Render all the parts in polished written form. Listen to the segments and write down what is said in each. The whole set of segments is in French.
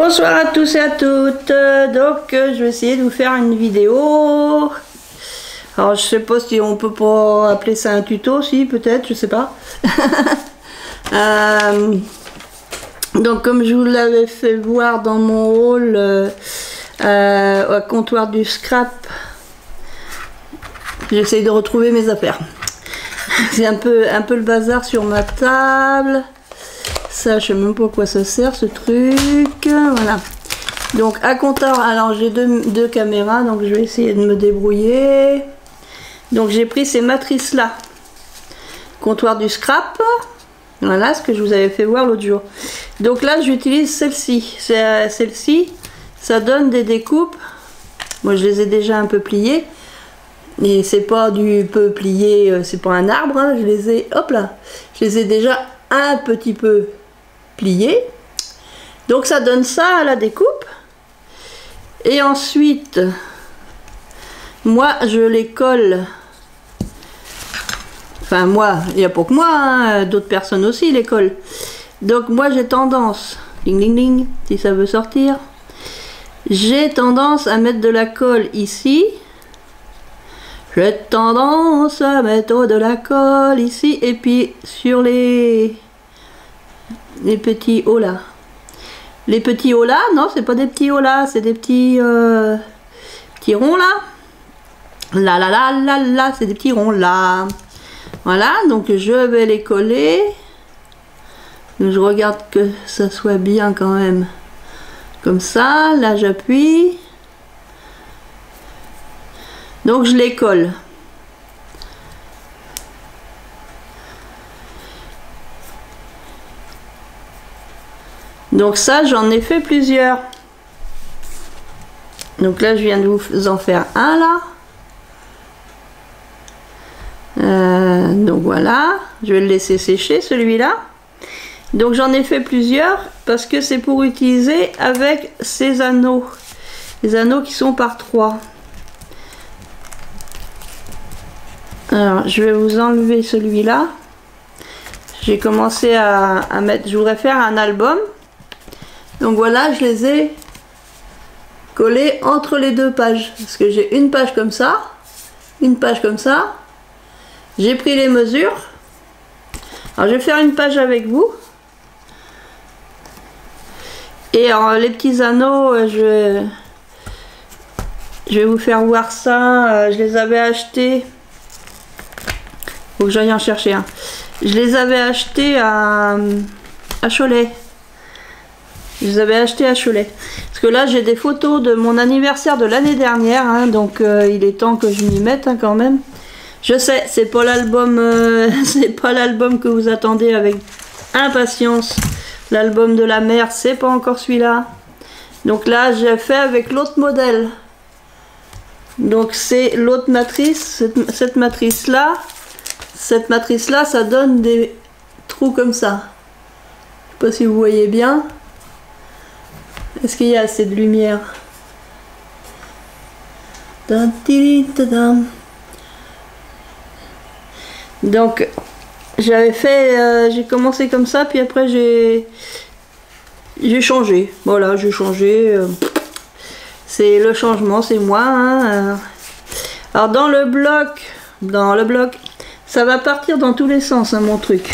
Bonsoir à tous et à toutes. Je vais essayer de vous faire une vidéo. Alors je sais pas si on peut pas appeler ça un tuto, si peut-être, je sais pas. Donc comme je vous l'avais fait voir dans mon haul au comptoir du scrap, j'essaye de retrouver mes affaires. C'est un peu le bazar sur ma table. Ça, je sais même pas à quoi ça sert ce truc. Voilà. Donc à comptoir, alors j'ai deux caméras, donc je vais essayer de me débrouiller. Donc j'ai pris ces matrices là, comptoir du scrap. Voilà ce que je vous avais fait voir l'autre jour. Donc là j'utilise celle-ci. Celle-ci, ça donne des découpes. Moi je les ai déjà un peu pliées. Et c'est pas du peu plié, c'est pas un arbre, hein. Je les ai, hop là, je les ai déjà un petit peu pliés. Donc ça donne ça à la découpe. Et ensuite, moi je les colle. Enfin moi, il n'y a pas que moi, hein, d'autres personnes aussi les collent. Donc moi j'ai tendance, ding ding ding, si ça veut sortir, j'ai tendance à mettre de la colle ici. J'ai tendance à mettre de la colle ici et puis sur les petits hauts là. Les petits hauts là, non, c'est pas des petits hauts là, c'est des petits ronds là. Là là là là là, c'est des petits ronds là. Voilà, donc je vais les coller. Je regarde que ça soit bien quand même. Comme ça, là j'appuie. Donc je les colle. Donc ça, j'en ai fait plusieurs. Donc là, je viens de vous en faire un là. Donc voilà, je vais le laisser sécher celui-là. Donc j'en ai fait plusieurs parce que c'est pour utiliser avec ces anneaux. Les anneaux qui sont par 3. Alors je vais vous enlever celui-là. J'ai commencé à mettre, je voudrais faire un album. Donc voilà, je les ai collés entre les deux pages. Parce que j'ai une page comme ça, une page comme ça. J'ai pris les mesures. Alors je vais faire une page avec vous. Et alors, les petits anneaux, je vais vous faire voir ça. Je les avais achetés. Faut que j'aille en chercher un. Je les avais achetés à Cholet. Je les avais achetés à Cholet. Parce que là, j'ai des photos de mon anniversaire de l'année dernière. Hein, donc, il est temps que je m'y mette hein, quand même. Je sais, c'est pas l'album c'est pas l'album que vous attendez avec impatience. L'album de la mer, c'est pas encore celui-là. Donc là, j'ai fait avec l'autre modèle. Donc, c'est l'autre matrice, cette matrice-là. Cette matrice-là, ça donne des trous comme ça. Je sais pas si vous voyez bien. Est-ce qu'il y a assez de lumière? Donc, j'avais fait, j'ai commencé comme ça, puis après j'ai changé. Voilà, j'ai changé. C'est le changement, c'est moi. Hein. Alors dans le bloc, ça va partir dans tous les sens, hein, mon truc.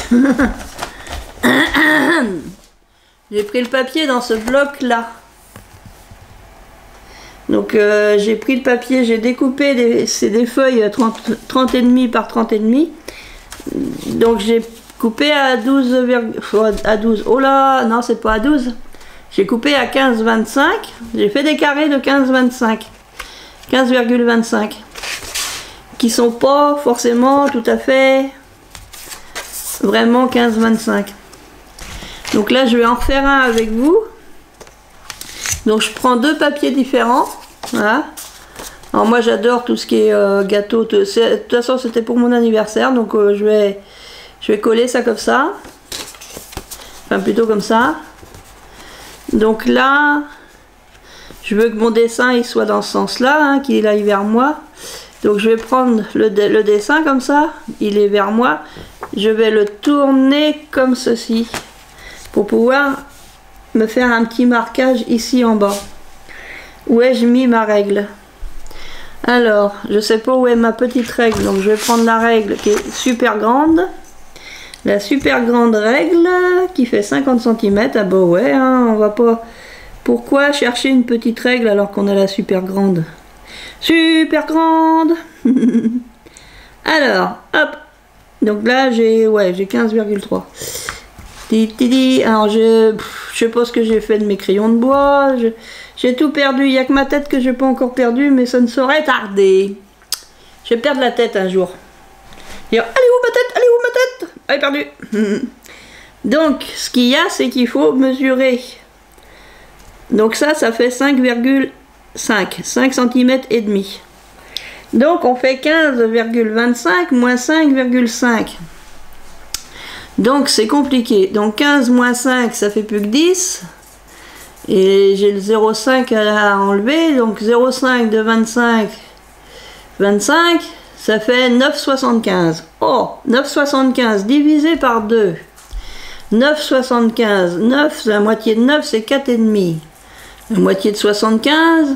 J'ai pris le papier dans ce bloc là. Donc j'ai pris le papier, j'ai découpé, c'est des feuilles 30,5 par 30,5. Donc j'ai coupé à 12, oh là, non c'est pas à 12. J'ai coupé à 15,25. J'ai fait des carrés de 15,25. 15,25. Qui sont pas forcément tout à fait vraiment 15,25. Donc là je vais en refaire un avec vous. Donc je prends deux papiers différents. Voilà. Alors moi j'adore tout ce qui est gâteau. De toute façon c'était pour mon anniversaire. Donc je vais coller ça comme ça. Enfin plutôt comme ça. Donc là je veux que mon dessin il soit dans ce sens là, hein, qu'il aille vers moi. Donc je vais prendre le dessin comme ça. Il est vers moi. Je vais le tourner comme ceci. Pour pouvoir me faire un petit marquage ici en bas. Où ai-je mis ma règle? Alors, je sais pas où est ma petite règle, donc je vais prendre la règle qui est super grande. La super grande règle qui fait 50 cm. Ah bah ouais, hein, on va pas... Pourquoi chercher une petite règle alors qu'on a la super grande? Super grande. Alors, hop. Donc là, j'ai 15,3. Alors, je sais pas ce que j'ai fait de mes crayons de bois. J'ai tout perdu. Il n'y a que ma tête que j'ai pas encore perdu, mais ça ne saurait tarder. Je vais perdre la tête un jour. Dire, allez où ma tête? Allez où ma tête? Elle est perdue. Donc, ce qu'il y a, c'est qu'il faut mesurer. Donc ça fait 5,5. 5 cm et demi. Donc, on fait 15,25 moins 5,5. Donc, c'est compliqué. Donc, 15 moins 5, ça fait plus que 10. Et j'ai le 0,5 à enlever. Donc, 0,5 de 25, 25, ça fait 9,75. Oh, 9,75 divisé par 2. 9,75. 9, la moitié de 9, c'est 4,5. La moitié de 75,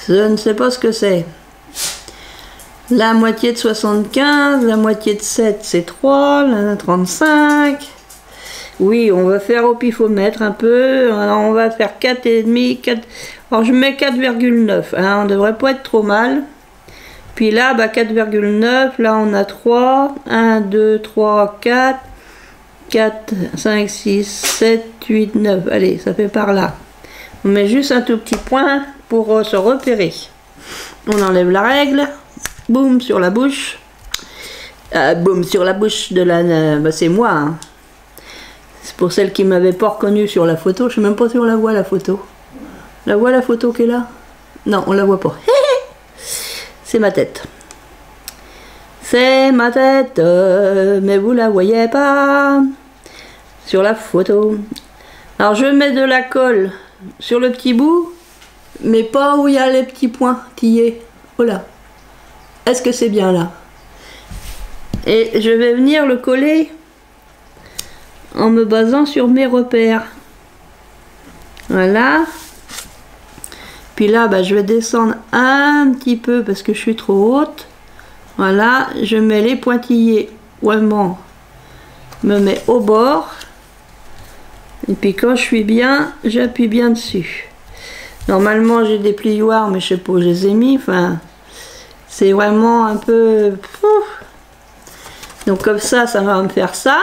je ne sais pas ce que c'est. La moitié de 75, la moitié de 7, c'est 3, la 35. Oui, on va faire au pifomètre un peu. Alors, on va faire 4,5, 4. Alors, je mets 4,9. Hein, on ne devrait pas être trop mal. Puis là, 4,9. Là, on a 3. 1, 2, 3, 4. 4, 5, 6, 7, 8, 9. Allez, ça fait par là. On met juste un tout petit point pour se repérer. On enlève la règle. Boum sur la bouche. Boum sur la bouche de la... c'est moi. Hein. C'est pour celle qui m'avait pas reconnue sur la photo. Je sais même pas si on la voit la photo. La voit la photo qui est là? Non, on la voit pas. C'est ma tête. C'est ma tête, mais vous la voyez pas sur la photo. Alors je mets de la colle sur le petit bout, mais pas où il y a les petits points tillés. Voilà. Est-ce que c'est bien là? Et je vais venir le coller en me basant sur mes repères. Voilà. Puis là, je vais descendre un petit peu parce que je suis trop haute. Voilà, je mets les pointillés, vraiment, me mets au bord. Et puis quand je suis bien, j'appuie bien dessus. Normalement, j'ai des plioirs, mais je sais pas où je les ai mis. Enfin, c'est vraiment un peu... Donc comme ça va me faire ça.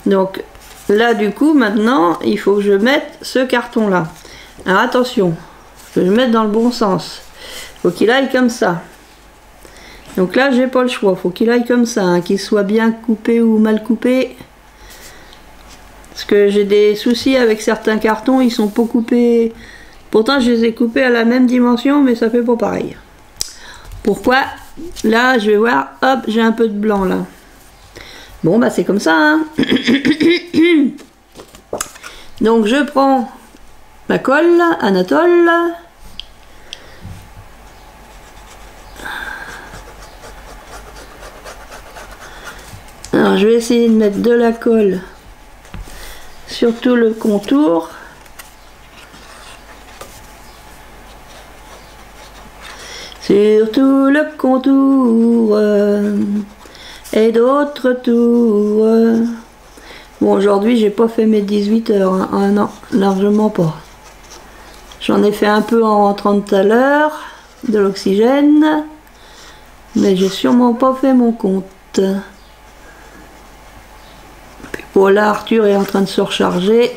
Donc là, du coup, maintenant, il faut que je mette ce carton-là. Alors attention, je vais le mettre dans le bon sens. Il faut qu'il aille comme ça. Donc là, j'ai pas le choix, faut qu'il aille comme ça, hein, qu'il soit bien coupé ou mal coupé. Parce que j'ai des soucis avec certains cartons, ils sont pas coupés. Pourtant, je les ai coupés à la même dimension, mais ça fait pas pareil. Pourquoi? Là, je vais voir, hop, j'ai un peu de blanc là. Bon, c'est comme ça, hein. Donc, je prends ma colle, Anatole. Alors je vais essayer de mettre de la colle sur tout le contour. Sur tout le contour et d'autres tours. Bon, aujourd'hui j'ai pas fait mes 18 heures, hein. Ah non, largement pas. J'en ai fait un peu en rentrant tout à l'heure, de l'oxygène, mais j'ai sûrement pas fait mon compte. Voilà, Arthur est en train de se recharger.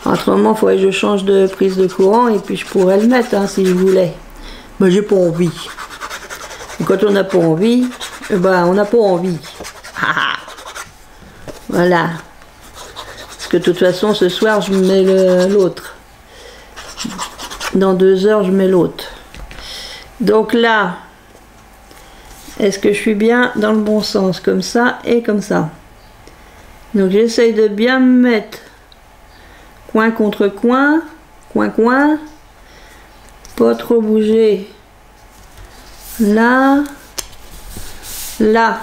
Autrement, il faudrait que je change de prise de courant et puis je pourrais le mettre hein, si je voulais. Mais j'ai pas envie. Et quand on n'a pas envie, on n'a pas envie. Voilà. Parce que de toute façon, ce soir, je mets l'autre. Dans 2 heures, je mets l'autre. Donc là... Est-ce que je suis bien dans le bon sens? Comme ça et comme ça. Donc j'essaye de bien me mettre coin contre coin. Coin, coin. Pas trop bouger. Là. Là.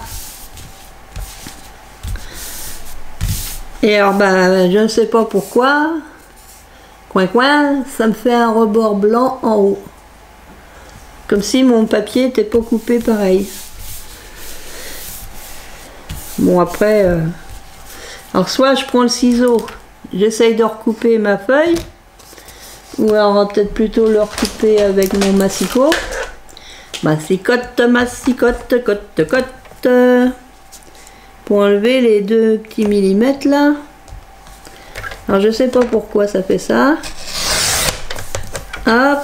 Et alors ben je ne sais pas pourquoi, coin ça me fait un rebord blanc en haut. Comme si mon papier n'était pas coupé pareil. Bon après, alors soit je prends le ciseau, j'essaye de recouper ma feuille, ou alors on va peut-être plutôt le recouper avec mon massicot. Massicote, massicote, cote, cote. Pour enlever les 2 petits millimètres là. Alors je sais pas pourquoi ça fait ça. Hop.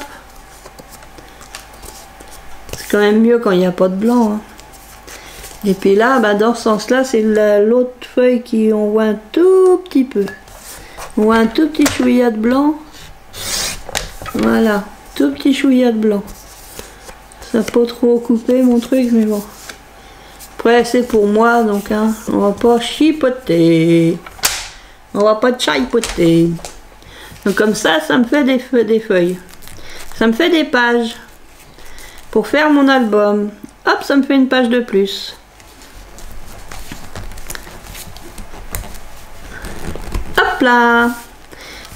C'est quand même mieux quand il n'y a pas de blanc. Hein. Et puis là, bah, dans ce sens-là, c'est l'autre feuille qui on voit un tout petit peu. On voit un tout petit chouïa de blanc. Voilà, tout petit chouïa de blanc. Ça n'a pas trop coupé mon truc, mais bon. Après, c'est pour moi, donc hein, on va pas chipoter. On va pas chipoter. Donc comme ça me fait des feuilles. Ça me fait des pages. Pour faire mon album. Hop, ça me fait une page de plus. Hop là.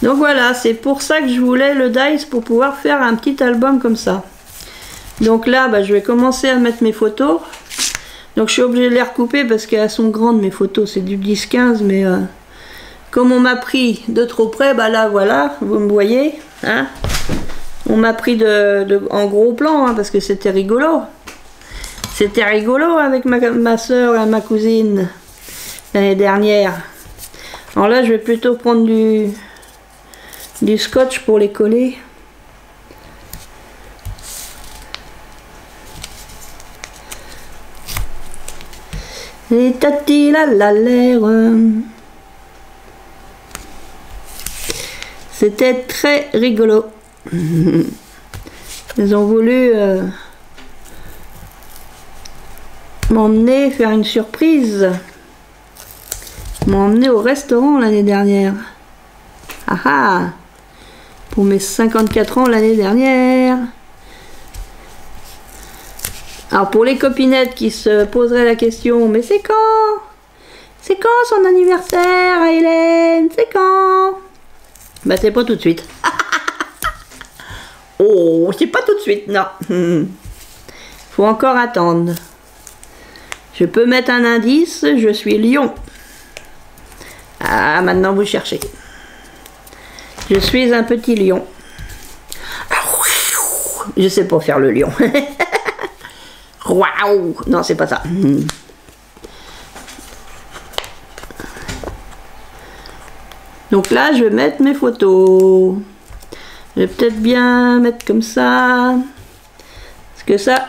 Donc voilà, c'est pour ça que je voulais le dies, pour pouvoir faire un petit album comme ça. Donc là, bah, je vais commencer à mettre mes photos. Donc je suis obligée de les recouper parce qu'elles sont grandes mes photos, c'est du 10-15, mais comme on m'a pris de trop près, bah là voilà, vous me voyez, hein. On m'a pris en gros plan, hein, parce que c'était rigolo. C'était rigolo avec ma soeur et ma cousine l'année dernière. Alors là, je vais plutôt prendre du scotch pour les coller. Et tati la l'air. C'était très rigolo. Ils ont voulu m'emmener faire une surprise. M'emmener au restaurant l'année dernière. Ah ah! Pour mes 54 ans l'année dernière. Alors pour les copinettes qui se poseraient la question, mais c'est quand? C'est quand son anniversaire, Hélène? C'est quand? Bah c'est pas tout de suite. Oh, c'est pas tout de suite, non. Faut encore attendre. Je peux mettre un indice, je suis lion. Ah, maintenant vous cherchez. Je suis un petit lion. Je sais pas faire le lion. Waouh! Non, c'est pas ça. Donc là, je vais mettre mes photos. Je vais peut-être bien mettre comme ça. Parce que ça,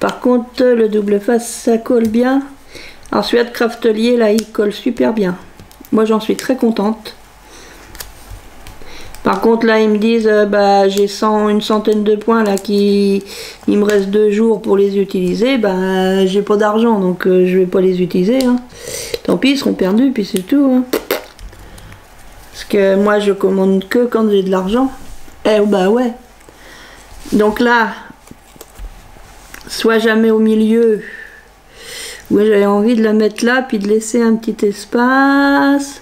par contre, le double face, ça colle bien. Alors celui-là de Craftelier, là, il colle super bien. Moi, j'en suis très contente. Par contre, là, ils me disent, bah, j'ai une centaine de points, là, il me reste 2 jours pour les utiliser. Bah, j'ai pas d'argent, donc je vais pas les utiliser. Hein. Tant pis, ils seront perdus, puis c'est tout. Hein. Parce que moi, je commande que quand j'ai de l'argent. Eh, bah ouais. Donc là, soit jamais au milieu, où j'avais envie de la mettre là, puis de laisser un petit espace.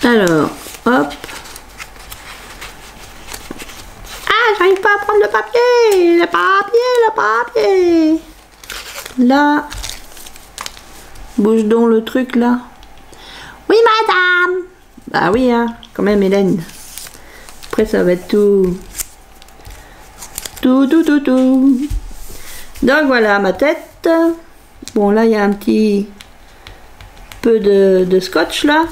Alors, hop. Ah, j'arrive pas à prendre le papier. Le papier. Là. Bouge donc le truc là. Oui, madame. Bah oui, hein. Quand même, Hélène. Après, ça va être tout. Tout. Donc voilà ma tête. Bon, là, il y a un petit peu de scotch là.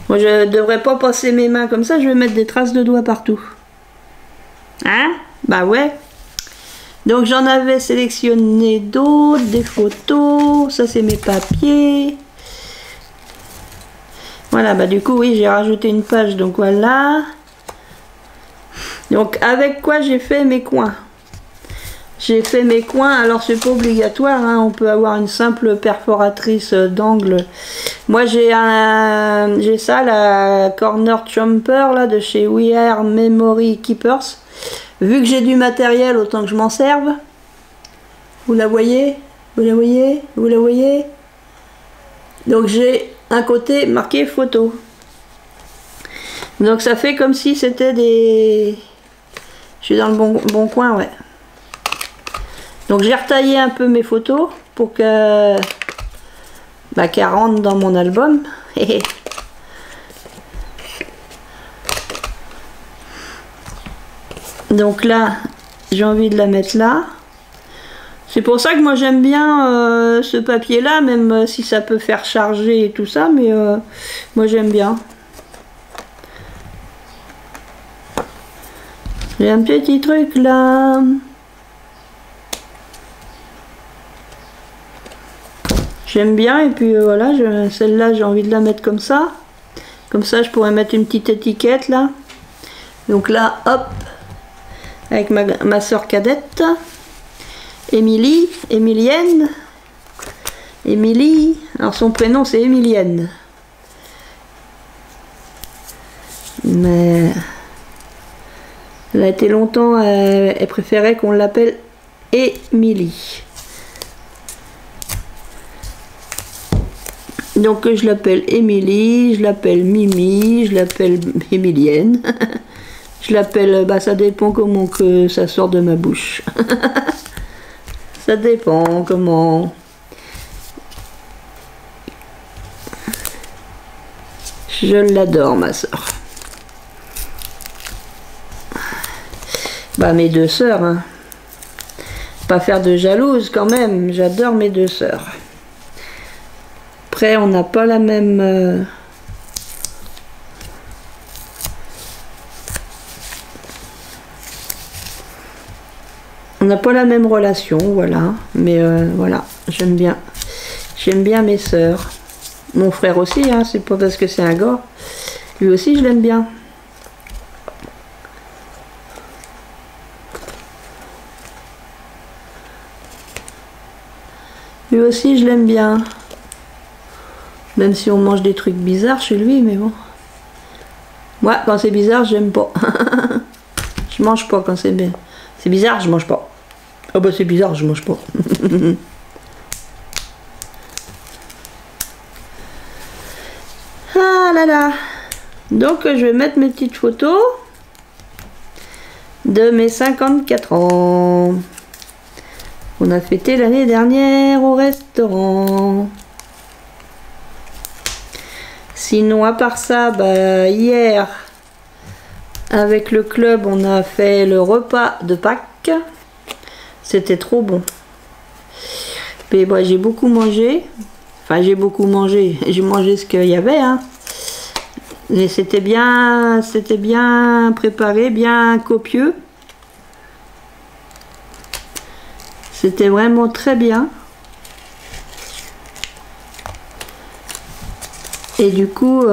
Moi, je devrais pas passer mes mains comme ça, je vais mettre des traces de doigts partout. Hein? Bah ouais. Donc j'en avais sélectionné d'autres, des photos. Ça c'est mes papiers. Voilà, bah du coup, oui, j'ai rajouté une page, donc voilà. Donc avec quoi j'ai fait mes coins? J'ai fait mes coins, alors c'est pas obligatoire, hein, on peut avoir une simple perforatrice d'angle. Moi j'ai ça, la Corner Chomper là, de chez We Are Memory Keepers. Vu que j'ai du matériel, autant que je m'en serve. Vous la voyez? Vous la voyez? Vous la voyez? Donc j'ai un côté marqué photo. Donc ça fait comme si c'était des... Je suis dans le bon coin, ouais. Donc j'ai retaillé un peu mes photos pour que... Bah, qu'elles rentrent dans mon album. Donc là, j'ai envie de la mettre là. C'est pour ça que moi j'aime bien ce papier là, même si ça peut faire charger et tout ça, mais moi j'aime bien. J'ai un petit truc là. J'aime bien, et puis voilà, celle-là j'ai envie de la mettre comme ça. Comme ça je pourrais mettre une petite étiquette là. Donc là, hop, avec ma soeur cadette. Émilie, Émilienne, Émilie, alors son prénom c'est Émilienne. Mais elle a été longtemps, elle préférait qu'on l'appelle Émilie. Donc je l'appelle Émilie, je l'appelle Mimi, je l'appelle Émilienne. Je l'appelle, bah ça dépend comment que ça sort de ma bouche. Ça dépend comment. Je l'adore, ma soeur. Bah mes deux sœurs, hein. Pas faire de jalouse quand même, j'adore mes deux sœurs. Après on n'a pas la même... On n'a pas la même relation, voilà. Mais voilà, j'aime bien. J'aime bien mes sœurs. Mon frère aussi, hein, c'est pas parce que c'est un gars. Lui aussi, je l'aime bien. Lui aussi, je l'aime bien. Même si on mange des trucs bizarres chez lui, mais bon. Moi, quand c'est bizarre, j'aime pas. Je mange pas quand c'est bien. C'est bizarre, je mange pas. Oh bah c'est bizarre, je mange pas. Ah là là. Donc je vais mettre mes petites photos de mes 54 ans. On a fêté l'année dernière au restaurant. Sinon à part ça, bah hier avec le club on a fait le repas de Pâques. C'était trop bon. Mais bah, j'ai beaucoup mangé. Enfin j'ai beaucoup mangé. J'ai mangé ce qu'il y avait. Hein. Et c'était bien préparé, bien copieux. C'était vraiment très bien. Et du coup,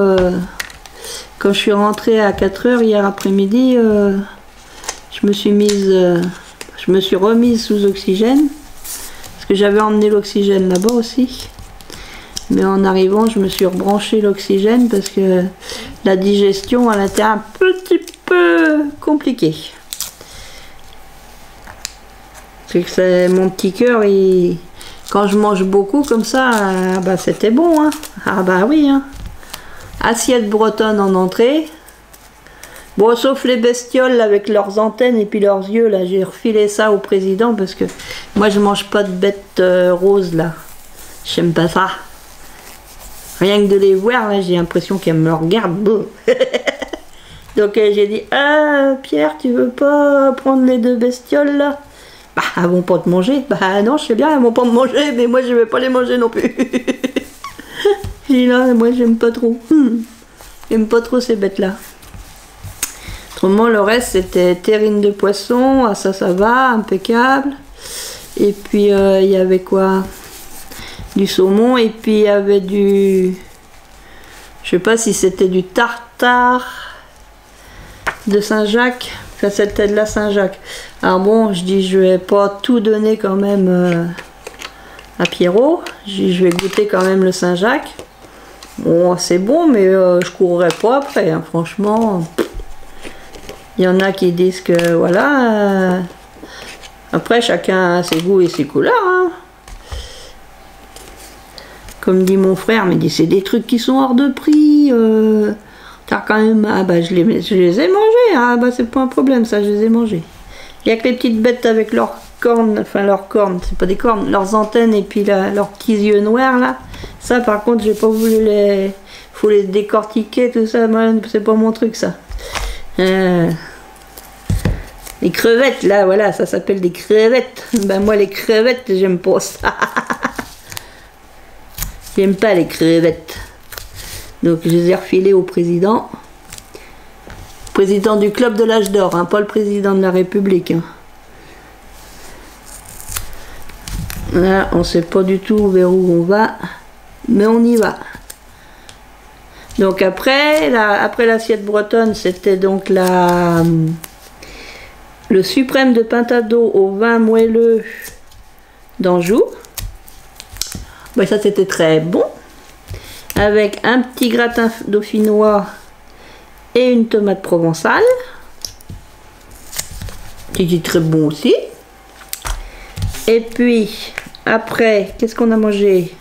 quand je suis rentrée à 4 h hier après-midi, je me suis remise sous oxygène. Parce que j'avais emmené l'oxygène là-bas aussi. Mais en arrivant, je me suis rebranché l'oxygène parce que la digestion, elle était un petit peu compliquée. C'est que c'est mon petit cœur, quand je mange beaucoup comme ça, bah c'était bon. Hein. Ah bah oui. Hein. Assiette bretonne en entrée. Bon, sauf les bestioles avec leurs antennes et puis leurs yeux, là, j'ai refilé ça au président parce que moi je mange pas de bêtes roses là. J'aime pas ça. Rien que de les voir, là, j'ai l'impression qu'elles me regardent. Donc j'ai dit, ah Pierre, tu veux pas prendre les deux bestioles là? Bah, elles vont pas te manger. Bah non, je sais bien, elles vont pas me manger, mais moi je vais pas les manger non plus. J'ai dit là, moi j'aime pas trop. J'aime pas trop ces bêtes là. Autrement, le reste c'était terrine de poisson, ah, ça va, impeccable. Et puis il y avait quoi? Du saumon, et puis il y avait du... Je sais pas si c'était du tartare de Saint-Jacques. Enfin, c'était de la Saint-Jacques. Alors bon, je dis, je vais pas tout donner quand même à Pierrot. Je dis, je vais goûter quand même le Saint-Jacques. Bon, c'est bon, mais je courrai pas après, hein, franchement. Il y en a qui disent que voilà. Après, chacun a ses goûts et ses couleurs. Hein. Comme dit mon frère, mais dit c'est des trucs qui sont hors de prix. T'as quand même. Ah bah je les ai mangés. Ah bah c'est pas un problème, ça je les ai mangés. Il y a que les petites bêtes avec leurs cornes, enfin leurs cornes, c'est pas des cornes, leurs antennes et puis leurs petits yeux noirs là. Ça par contre j'ai pas voulu les. Faut les décortiquer, tout ça, moi c'est pas mon truc ça. Les crevettes là, voilà, ça s'appelle des crevettes. Ben moi les crevettes, j'aime pas ça. J'aime pas les crevettes. Donc je les ai refilées au président. Président du club de l'âge d'or, hein, pas le président de la République. Hein. Là, on sait pas du tout vers où on va, mais on y va. Donc après l'assiette bretonne, c'était donc le suprême de pintado au vin moelleux d'Anjou. Ben, ça c'était très bon. Avec un petit gratin dauphinois et une tomate provençale. Qui est très bon aussi. Et puis après, qu'est-ce qu'on a mangé?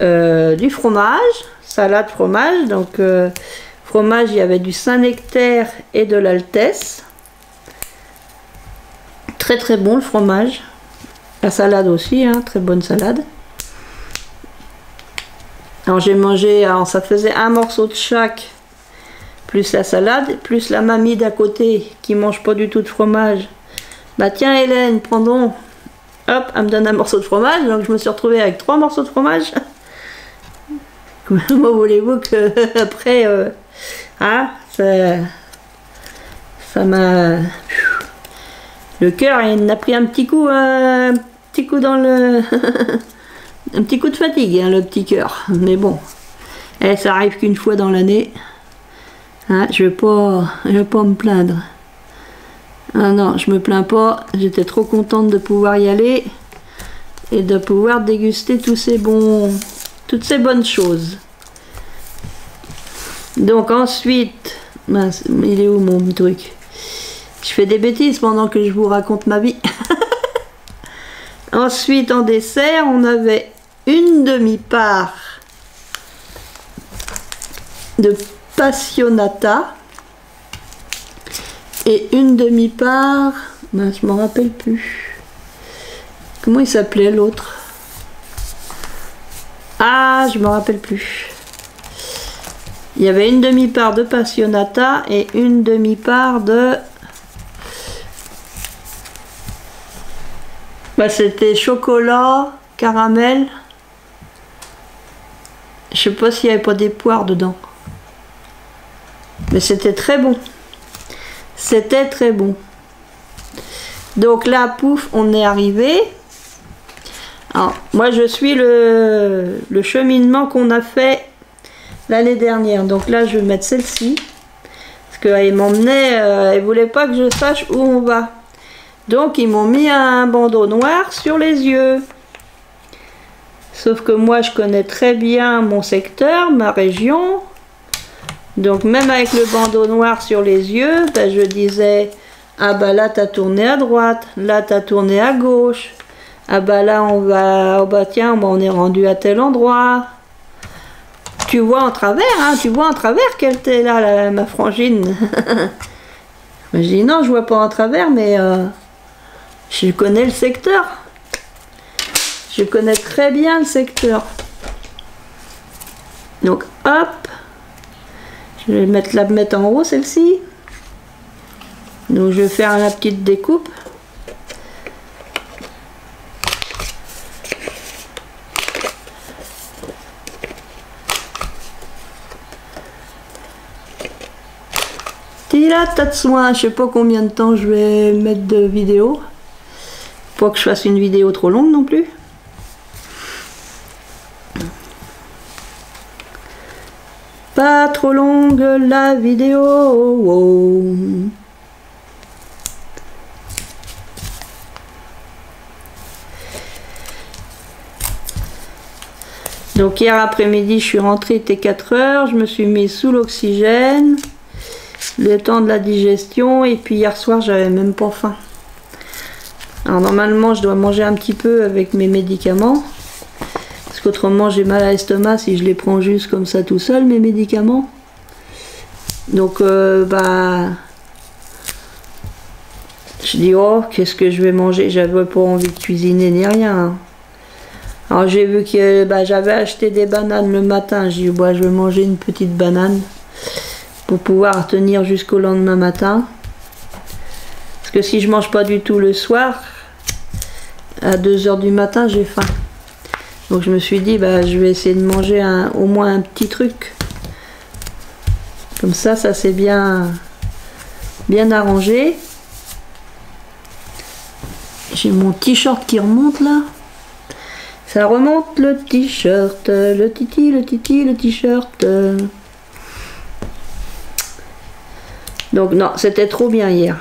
Du fromage. Salade fromage, donc fromage, il y avait du Saint-Nectaire et de l'Altesse. Très très bon le fromage. La salade aussi, hein, très bonne salade. Alors j'ai mangé, alors ça faisait un morceau de chaque, plus la salade, plus la mamie d'à côté qui mange pas du tout de fromage. Bah tiens Hélène, prends donc. Hop, elle me donne un morceau de fromage, donc je me suis retrouvée avec 3 morceaux de fromage. Comment voulez-vous que après hein, ça m'a le cœur, il a pris un petit coup dans le un petit coup de fatigue, hein, le petit cœur. Mais bon, ça arrive qu'une fois dans l'année. Hein, je vais pas me plaindre. Ah non, je me plains pas. J'étais trop contente de pouvoir y aller et de pouvoir déguster toutes ces bonnes choses. Donc ensuite, mince, il est où mon truc? Je fais des bêtises pendant que je vous raconte ma vie. Ensuite, en dessert, on avait une demi-part de passionata et une demi-part, ben, je m'en rappelle plus. Comment il s'appelait l'autre? Ah, je me rappelle plus. Il y avait une demi-part de passionata et une demi-part de... Bah, c'était chocolat, caramel. Je sais pas s'il n'y avait pas des poires dedans. Mais c'était très bon. C'était très bon. Donc là, pouf, on est arrivé. Alors, moi, je suis le cheminement qu'on a fait l'année dernière. Donc là, je vais mettre celle-ci. Parce qu'elle m'emmenait, elle voulait pas que je sache où on va. Donc, ils m'ont mis un bandeau noir sur les yeux. Sauf que moi, je connais très bien mon secteur, ma région. Donc, même avec le bandeau noir sur les yeux, ben, je disais, ah bah là, t'as tourné à droite. Là, t'as tourné à gauche. Ah bah là on va, oh bah tiens, on est rendu à tel endroit. Tu vois en travers, hein, tu vois en travers qu'elle était là, ma frangine. Je dis non, je vois pas en travers, mais je connais le secteur. Je connais très bien le secteur. Donc hop, je vais la mettre en haut celle-ci. Donc je vais faire la petite découpe. Là, tas de soins, je sais pas combien de temps je vais mettre de vidéo. Pas que je fasse une vidéo trop longue non plus. Pas trop longue la vidéo. Oh. Donc hier après-midi, je suis rentrée, il était 4 heures, je me suis mise sous l'oxygène. Le temps de la digestion, et puis hier soir j'avais même pas faim. Alors normalement je dois manger un petit peu avec mes médicaments, parce qu'autrement j'ai mal à l'estomac si je les prends juste comme ça tout seul, mes médicaments. Donc bah je dis oh qu'est-ce que je vais manger, j'avais pas envie de cuisiner ni rien. Alors j'ai vu que bah, j'avais acheté des bananes le matin, j'ai dit bah, je vais manger une petite banane pour pouvoir tenir jusqu'au lendemain matin. Parce que si je mange pas du tout le soir, à 2 h du matin j'ai faim. Donc je me suis dit bah, je vais essayer de manger au moins un petit truc. Comme ça c'est bien arrangé. J'ai mon t-shirt qui remonte là. Ça remonte le t-shirt, le titi, le t-shirt. Donc non, c'était trop bien hier.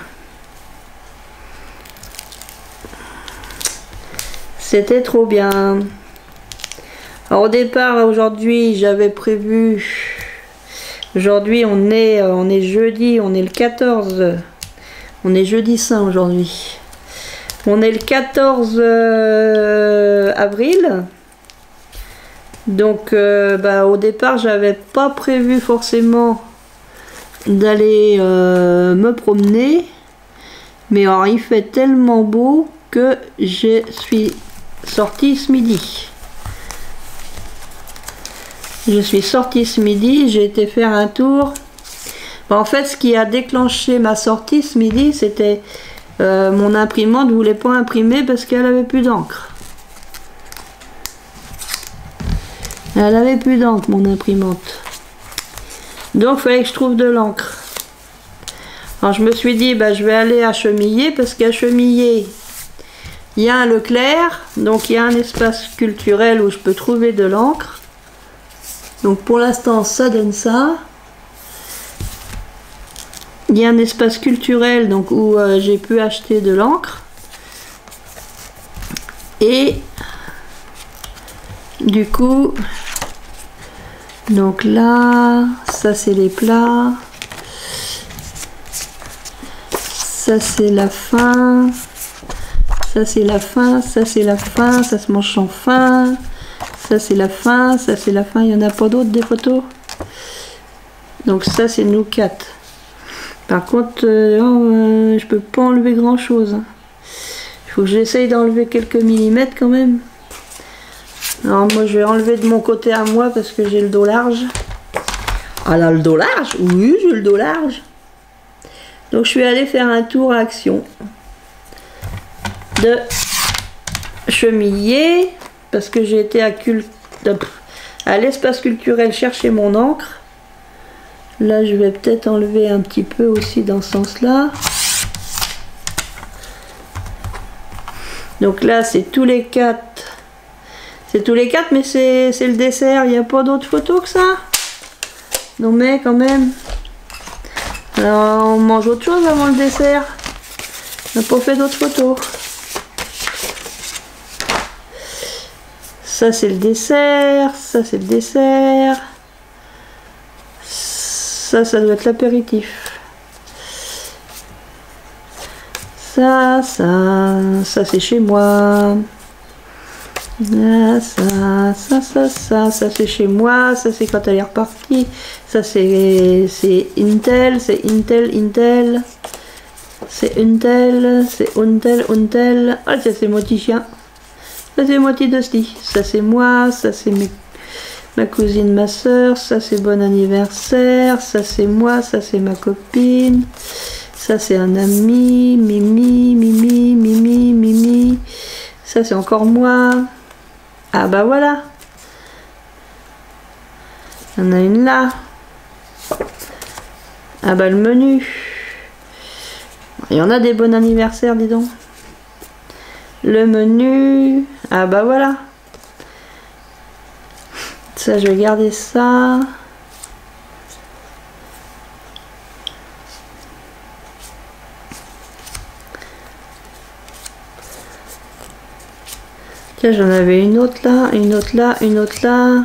C'était trop bien. Alors au départ, aujourd'hui, j'avais prévu... Aujourd'hui, on est jeudi, on est le 14. On est jeudi saint aujourd'hui. On est le 14 avril. Donc bah, au départ, j'avais pas prévu forcément d'aller me promener. Mais alors, il fait tellement beau que je suis sortie ce midi. Je suis sortie ce midi, j'ai été faire un tour. En fait, ce qui a déclenché ma sortie ce midi, c'était mon imprimante ne voulait pas imprimer parce qu'elle avait plus d'encre. Elle avait plus d'encre, mon imprimante. Donc, il fallait que je trouve de l'encre. Alors, je me suis dit, bah, je vais aller à Chemillé parce qu'à Chemillé, il y a un Leclerc. Donc, il y a un espace culturel où je peux trouver de l'encre. Donc pour l'instant ça donne ça. Il y a un espace culturel donc où j'ai pu acheter de l'encre. Et du coup, donc là, ça c'est les plats. Ça c'est la fin. Ça c'est la fin, ça c'est la fin, ça se mange sans fin. Ça c'est la fin, ça c'est la fin, il n'y en a pas d'autres des photos. Donc ça c'est nous 4. Par contre, je peux pas enlever grand chose. Il faut que j'essaye d'enlever quelques millimètres quand même. Alors moi je vais enlever de mon côté à moi parce que j'ai le dos large. Ah là le dos large? Oui j'ai le dos large. Donc je suis allée faire un tour à Action. De Chemillé. Parce que j'ai été à l'espace culturel chercher mon encre. Là, je vais peut-être enlever un petit peu aussi dans ce sens-là. Donc là, c'est tous les 4. C'est tous les 4, mais c'est le dessert. Il n'y a pas d'autres photos que ça. Non mais quand même. Alors, on mange autre chose avant le dessert. On n'a pas fait d'autres photos. Ça c'est le dessert, ça c'est le dessert, ça doit être l'apéritif. Ça c'est chez moi. Là, ça c'est chez moi, ça c'est quand elle est repartie. Ça c'est Intel, c'est Intel. C'est Untel, c'est Untel. Ah ça c'est mon petit chien. Ça c'est moitié de sti. Ça c'est moi, ça c'est ma cousine, ma soeur, ça c'est bon anniversaire, ça c'est moi, ça c'est ma copine, ça c'est un ami, Mimi, ça c'est encore moi. Ah bah voilà. Il y en a une là. Ah bah le menu. Il y en a des bons anniversaires, dis donc. Le menu, ah bah voilà. Ça, je vais garder ça. Tiens, j'en avais une autre là, une autre là, une autre là.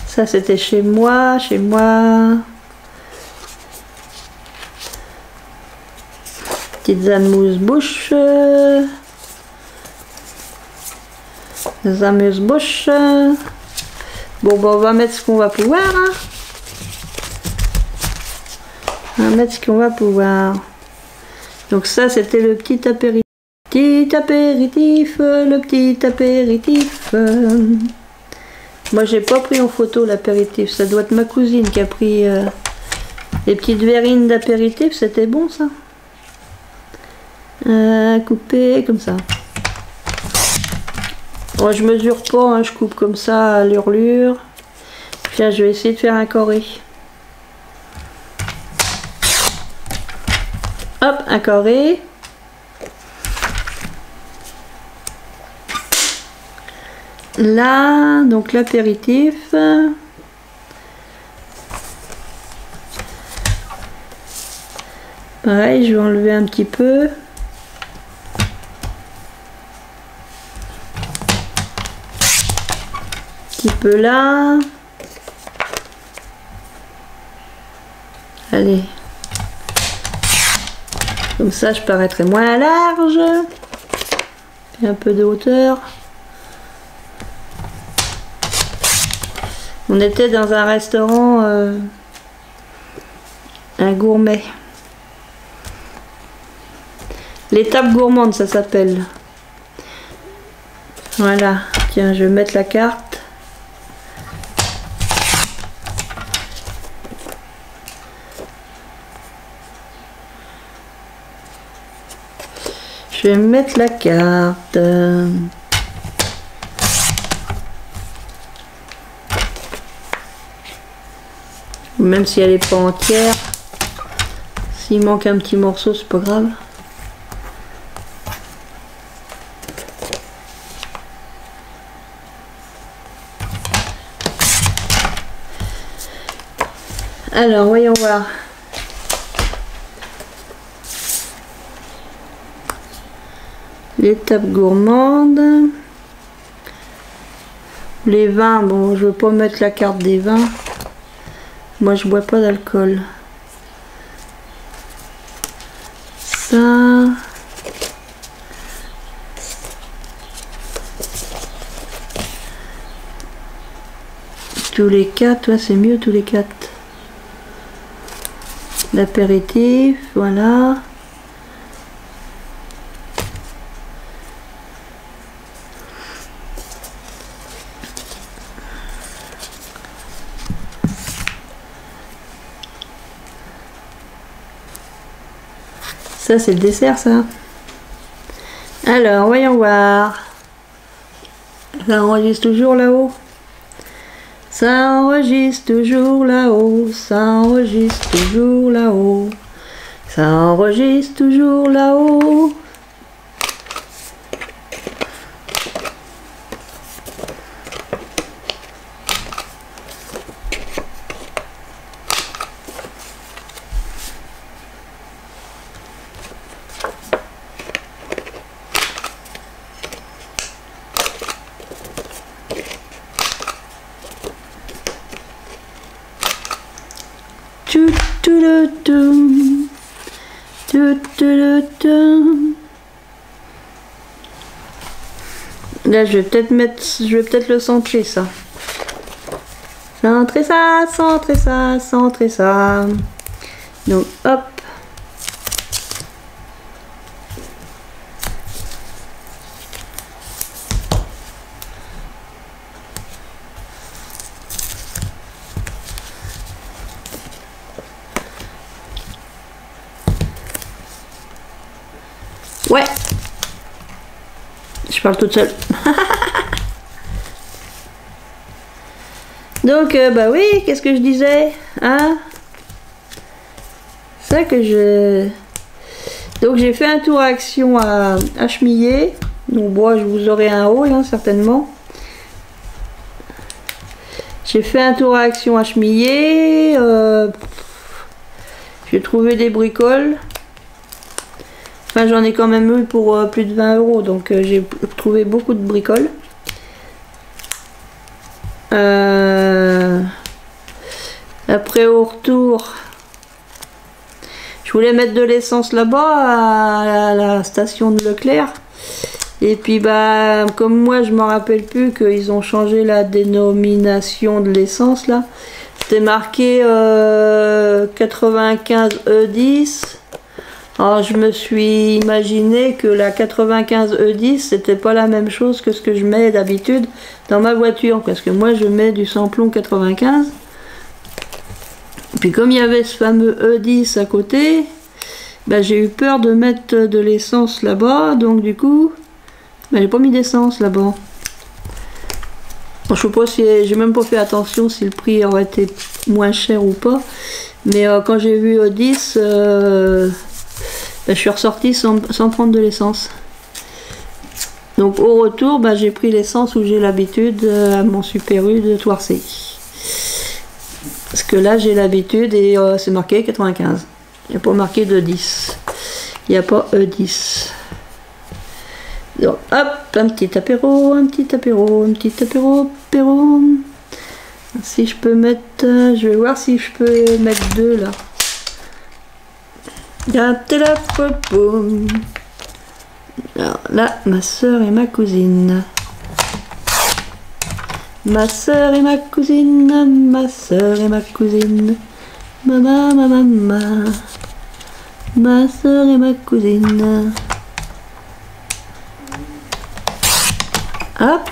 Ça, c'était chez moi, chez moi. Petite mousse bouche. Les amuse-bouches. Bon, bah, on va mettre ce qu'on va pouvoir. Hein. On va mettre ce qu'on va pouvoir. Donc ça, c'était le petit apéritif. Petit apéritif, le petit apéritif. Moi, j'ai pas pris en photo l'apéritif. Ça doit être ma cousine qui a pris les petites verrines d'apéritif. C'était bon, ça. Couper comme ça. Moi, je mesure pas, hein, je coupe comme ça à l'urlure. Puis là, je vais essayer de faire un carré. Hop, un carré. Là, donc l'apéritif. Pareil, je vais enlever un petit peu. Peu là. Allez. Comme ça, je paraîtrai moins large. Et un peu de hauteur. On était dans un restaurant, un gourmet. L'étape gourmande, ça s'appelle. Voilà. Tiens, je vais mettre la carte. Je vais mettre la carte. Même si elle n'est pas entière. S'il manque un petit morceau, c'est pas grave. Alors, voyons voir. L'étape gourmande. Les vins, bon, je veux pas mettre la carte des vins. Moi, je bois pas d'alcool. Ça. Tous les 4, ouais, c'est mieux tous les 4. L'apéritif, voilà. Ça, c'est le dessert, ça. Alors, voyons voir. Ça enregistre toujours là-haut. Ça enregistre toujours là-haut. Ça enregistre toujours là-haut. Ça enregistre toujours là-haut. Là, je vais peut-être le centrer, ça. Centrer ça, centrer ça, centrer ça. Donc, hop. Ouais. Je parle toute seule. Donc, bah oui, qu'est-ce que je disais, hein? Ça que je... Donc, j'ai fait un tour à action à chemiller. Donc, bon, je vous aurai un haul, hein, certainement. J'ai fait un tour à action à chemiller. J'ai trouvé des bricoles. Enfin, j'en ai quand même eu pour plus de 20 €, donc j'ai trouvé beaucoup de bricoles. Après, au retour, je voulais mettre de l'essence là-bas, à la station de Leclerc. Et puis bah comme moi je me rappelle plus qu'ils ont changé la dénomination de l'essence là. C'était marqué 95 E10. Alors je me suis imaginé que la 95 E10 c'était pas la même chose que ce que je mets d'habitude dans ma voiture, parce que moi je mets du samplon 95. Puis comme il y avait ce fameux E10 à côté, bah, j'ai eu peur de mettre de l'essence là-bas, donc du coup bah, j'ai pas mis d'essence là-bas. Bon, je sais pas si j'ai même pas fait attention si le prix aurait été moins cher ou pas, mais quand j'ai vu E10 bah, je suis ressortie sans prendre de l'essence. Donc au retour, bah, j'ai pris l'essence où j'ai l'habitude à mon Super U de Toircé. Parce que là j'ai l'habitude et c'est marqué 95. Il n'y a pas marqué de 10. Il n'y a pas E10. Donc hop, un petit apéro, un petit apéro, un petit apéro, apéro. Si je peux mettre... je vais voir si je peux mettre 2 là. Alors là, ma soeur et ma cousine. Ma soeur et ma cousine, ma soeur et ma cousine. Maman, ma soeur et ma cousine. Hop.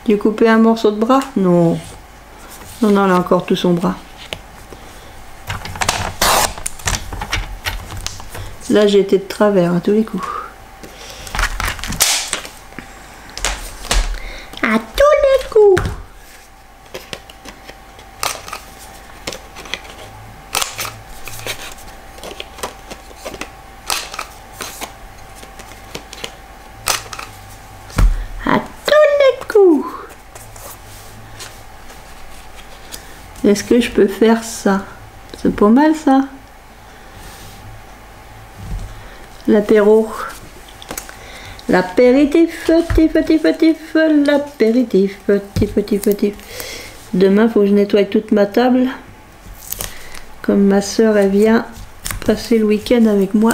J'ai coupé un morceau de bras? Non. Non, non, elle a encore tout son bras. Là, j'ai été de travers à tous les coups. À tous les coups. À tous les coups. Est-ce que je peux faire ça? C'est pas mal ça. L'apéro. L'apéritif, l'apéritif, tif. Demain, faut que je nettoie toute ma table. Comme ma soeur, elle vient passer le week-end avec moi.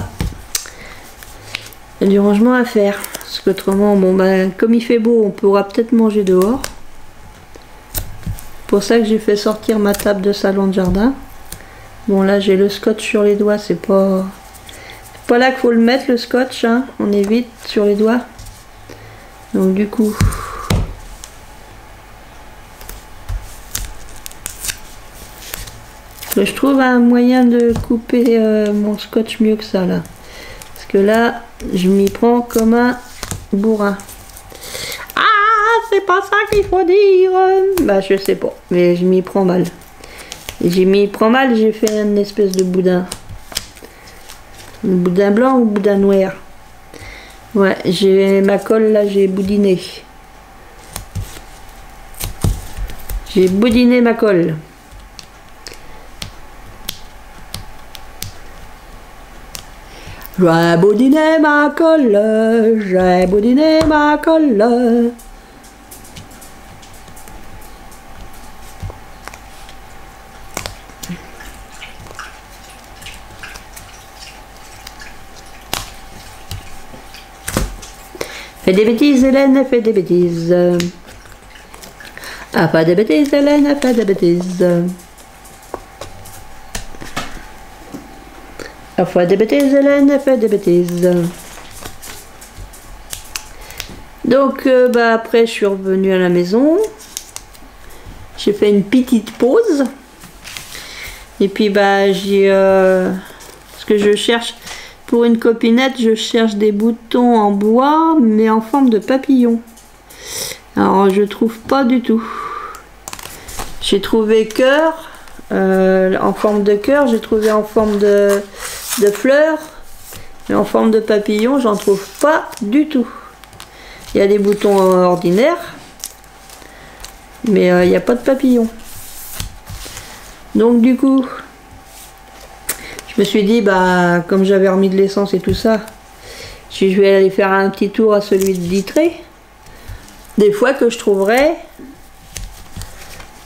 Il y a du rangement à faire. Parce qu'autrement, bon, ben, comme il fait beau, on pourra peut-être manger dehors. C'est pour ça que j'ai fait sortir ma table de salon de jardin. Bon, là, j'ai le scotch sur les doigts, c'est pas là qu'il faut le mettre, le scotch, hein. On évite sur les doigts. Donc du coup, je trouve un moyen de couper mon scotch mieux que ça là. Parce que là, je m'y prends comme un bourrin. Ah, c'est pas ça qu'il faut dire. Bah je sais pas, mais je m'y prends mal. Et j'ai m'y prends mal, j'ai fait une espèce de boudin. Le boudin blanc ou boudin noir? Ouais, j'ai ma colle là, j'ai boudiné. J'ai boudiné ma colle. J'ai boudiné ma colle, j'ai boudiné ma colle. Fais des bêtises, Hélène, fais des bêtises. Ah, pas des bêtises, Hélène, fais des bêtises. Ah, fais des bêtises, Hélène, fais des bêtises. Donc, bah, après, je suis revenue à la maison. J'ai fait une petite pause. Et puis, bah, j'ai... ce que je cherche... Pour une copinette, je cherche des boutons en bois, mais en forme de papillon. Alors, je trouve pas du tout. J'ai trouvé cœur, en forme de cœur. J'ai trouvé en forme de fleurs. Mais en forme de papillon, j'en trouve pas du tout. Il y a des boutons ordinaires, mais il n'y a pas de papillon. Donc, du coup... Je me suis dit, bah, comme j'avais remis de l'essence et tout ça, je vais aller faire un petit tour à celui de Vitré. Des fois que je trouverai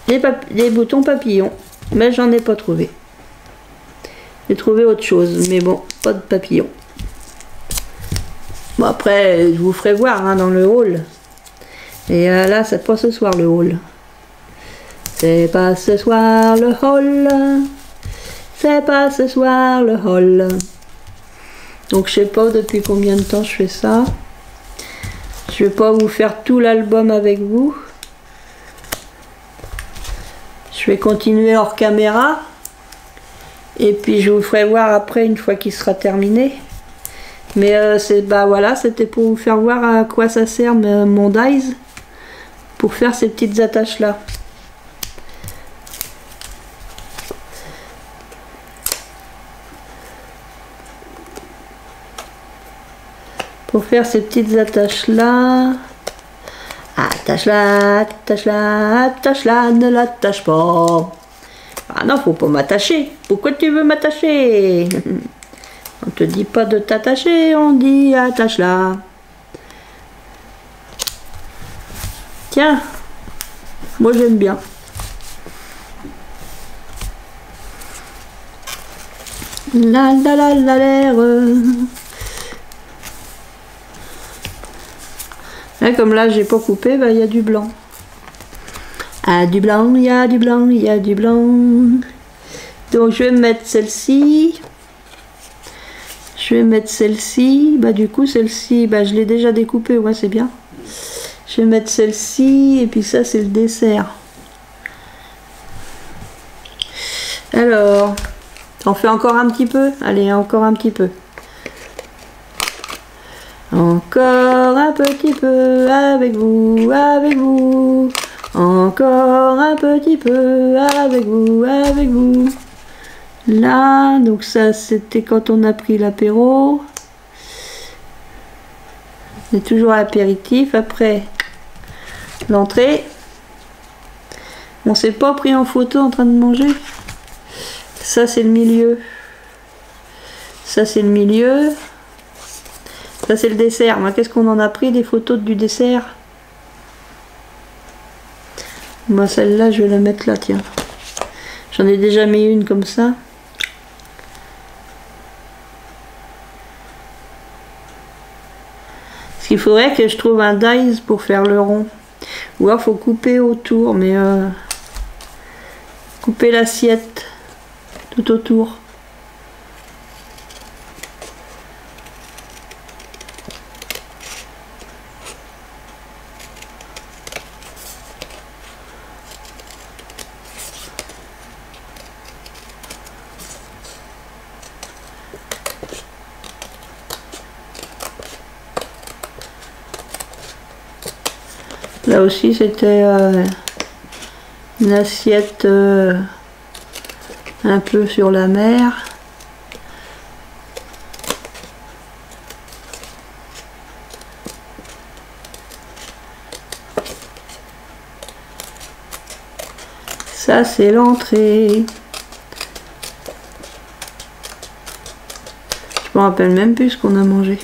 des boutons papillons. Mais j'en ai pas trouvé. J'ai trouvé autre chose, mais bon, pas de papillons. Bon après, je vous ferai voir hein, dans le haul. Et là, c'est pas ce soir le haul. C'est pas ce soir le haul. C'est pas ce soir le haul. Donc je sais pas depuis combien de temps je fais ça. Je vais pas vous faire tout l'album avec vous. Je vais continuer hors caméra. Et puis je vous ferai voir après une fois qu'il sera terminé. Mais bah voilà, c'était pour vous faire voir à quoi ça sert mon dies. Pour faire ces petites attaches là. Pour faire ces petites attaches là. Attache-la, attache-la, attache-la, ne l'attache pas. Ah non, faut pas m'attacher. Pourquoi tu veux m'attacher? On te dit pas de t'attacher, on dit attache-la. Tiens, moi j'aime bien. La la la la l'air. Comme là j'ai pas coupé, bah, y a du blanc. Ah du blanc, il y a du blanc, il y a du blanc. Donc je vais mettre celle-ci. Je vais mettre celle-ci. Bah du coup celle-ci, bah, je l'ai déjà découpée, ouais c'est bien. Je vais mettre celle-ci et puis ça c'est le dessert. Alors, on fait encore un petit peu. Allez, encore un petit peu. Encore un petit peu avec vous, avec vous. Encore un petit peu avec vous, avec vous. Là, donc ça c'était quand on a pris l'apéro. C'est toujours l'apéritif. Après l'entrée. On s'est pas pris en photo en train de manger. Ça c'est le milieu. Ça c'est le milieu. Ça c'est le dessert. Moi, qu'est-ce qu'on en a pris des photos du dessert? Moi, celle-là, je vais la mettre là, tiens. J'en ai déjà mis une comme ça. Parce qu'il faudrait que je trouve un dies pour faire le rond. Ou alors, faut couper autour, mais couper l'assiette tout autour. Là aussi c'était une assiette un peu sur la mer. Ça c'est l'entrée. Je me rappelle même plus ce qu'on a mangé.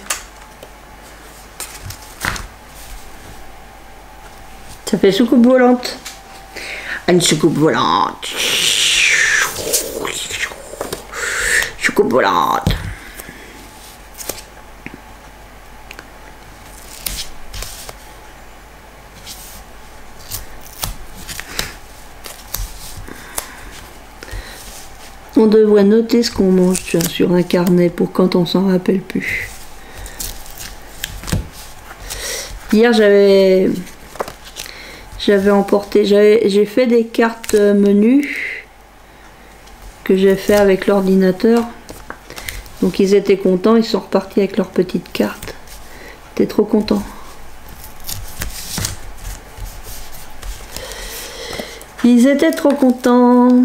Ça fait soucoupe volante. Une soucoupe volante. Soucoupe volante. On devrait noter ce qu'on mange sur un carnet pour quand on s'en rappelle plus. Hier j'avais emporté, j'ai fait des cartes menus que j'ai fait avec l'ordinateur. Donc ils étaient contents, ils sont repartis avec leurs petites cartes. J'étais trop content. Ils étaient trop contents.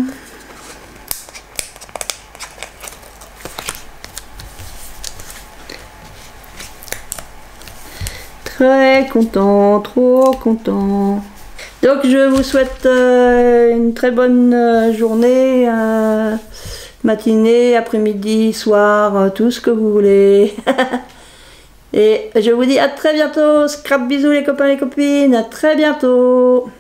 Très content, trop content. Donc je vous souhaite une très bonne journée, matinée, après-midi, soir, tout ce que vous voulez. Et je vous dis à très bientôt. Scrap bisous les copains et les copines, à très bientôt.